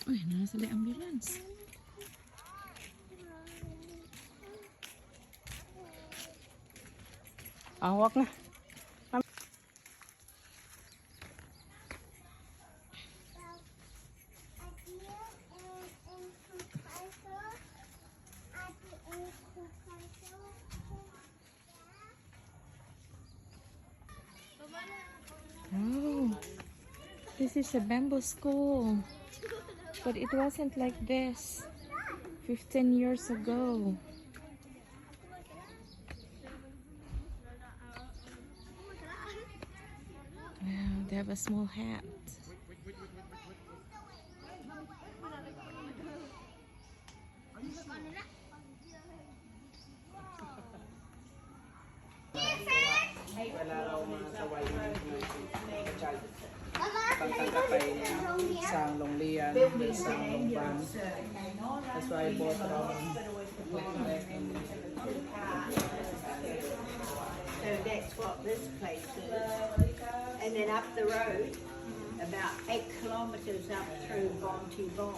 Uy, nasa the ambulance. Awak na. Oh, this is a bamboo school, but it wasn't like this 15 years ago. Wow, they have a small hat. Wala raw mga saway ng child. Pagtangkapay niya, isang longlian, isang longban. That's why I bought So that's what this place is. And then up the road, about 8 kilometres up through Bon Tibon,